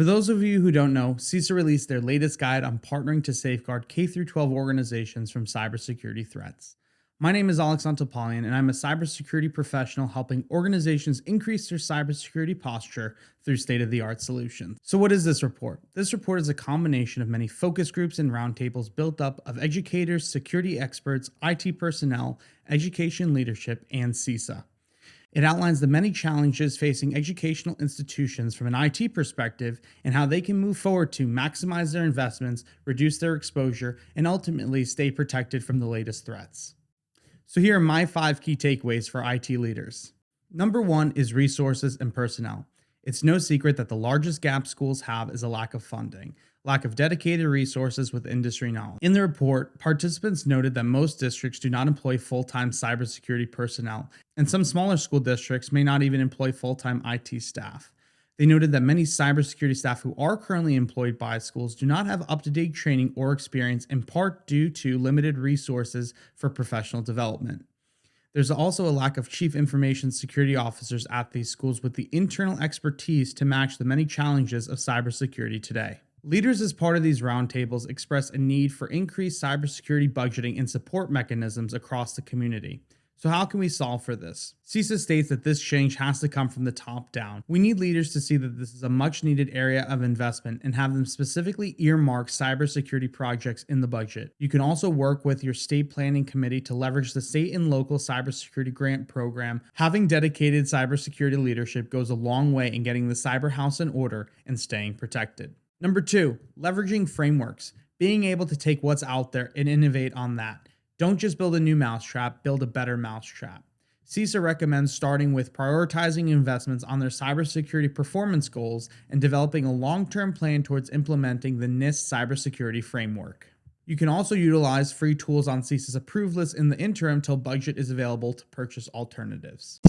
For those of you who don't know, CISA released their latest guide on partnering to safeguard K-12 organizations from cybersecurity threats. My name is Alex Antopalian, and I'm a cybersecurity professional helping organizations increase their cybersecurity posture through state-of-the-art solutions. So what is this report? This report is a combination of many focus groups and roundtables built up of educators, security experts, IT personnel, education leadership, and CISA. It outlines the many challenges facing educational institutions from an IT perspective and how they can move forward to maximize their investments, reduce their exposure, and ultimately stay protected from the latest threats. So here are my 5 key takeaways for IT leaders. Number 1 is resources and personnel. It's no secret that the largest gap schools have is a lack of funding, lack of dedicated resources with industry knowledge. In the report, participants noted that most districts do not employ full-time cybersecurity personnel, and some smaller school districts may not even employ full-time IT staff. They noted that many cybersecurity staff who are currently employed by schools do not have up-to-date training or experience, in part due to limited resources for professional development. There's also a lack of chief information security officers at these schools with the internal expertise to match the many challenges of cybersecurity today. Leaders as part of these roundtables express a need for increased cybersecurity budgeting and support mechanisms across the community. So how can we solve for this? CISA states that this change has to come from the top down. We need leaders to see that this is a much needed area of investment and have them specifically earmark cybersecurity projects in the budget. You can also work with your state planning committee to leverage the state and local cybersecurity grant program. Having dedicated cybersecurity leadership goes a long way in getting the cyber house in order and staying protected. Number 2, leveraging frameworks. Being able to take what's out there and innovate on that. Don't just build a new mousetrap, build a better mousetrap. CISA recommends starting with prioritizing investments on their cybersecurity performance goals and developing a long-term plan towards implementing the NIST cybersecurity framework. You can also utilize free tools on CISA's approved list in the interim till budget is available to purchase alternatives.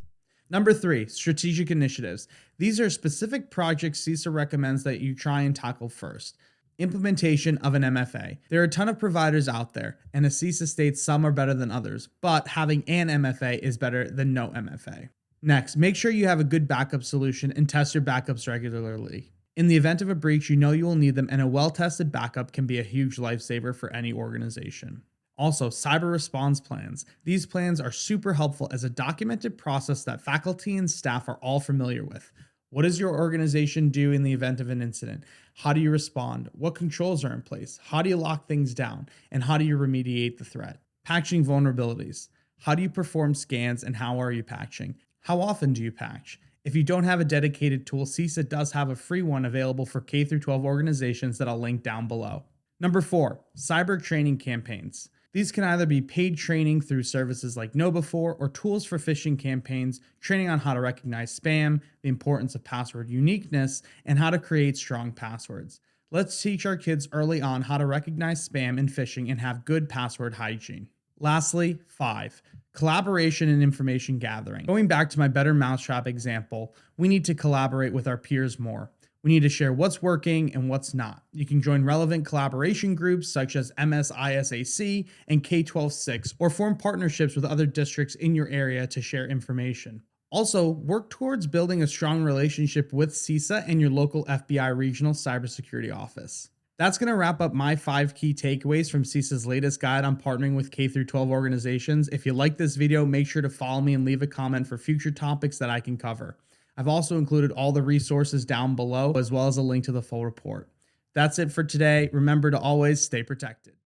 Number 3, strategic initiatives. These are specific projects CISA recommends that you try and tackle first. Implementation of an MFA. There are a ton of providers out there, and as CISA states, some are better than others, but having an MFA is better than no MFA. Next, make sure you have a good backup solution and test your backups regularly. In the event of a breach, you know you will need them, and a well-tested backup can be a huge lifesaver for any organization. Also, cyber response plans. These plans are super helpful as a documented process that faculty and staff are all familiar with. What does your organization do in the event of an incident? How do you respond? What controls are in place? How do you lock things down? And how do you remediate the threat? Patching vulnerabilities. How do you perform scans and how are you patching? How often do you patch? If you don't have a dedicated tool, CISA does have a free one available for K-12 organizations that I'll link down below. Number 4, cyber training campaigns. These can either be paid training through services like KnowBe4 or tools for phishing campaigns, training on how to recognize spam, the importance of password uniqueness, and how to create strong passwords. Let's teach our kids early on how to recognize spam and phishing and have good password hygiene. Lastly, 5, collaboration and information gathering. Going back to my better mousetrap example, we need to collaborate with our peers more. We need to share what's working and what's not. You can join relevant collaboration groups such as MSISAC and K-12-6 or form partnerships with other districts in your area to share information. Also, work towards building a strong relationship with CISA and your local FBI regional cybersecurity office. That's going to wrap up my 5 key takeaways from CISA's latest guide on partnering with K-12 organizations. If you like this video, make sure to follow me and leave a comment for future topics that I can cover. I've also included all the resources down below, as well as a link to the full report. That's it for today. Remember to always stay protected.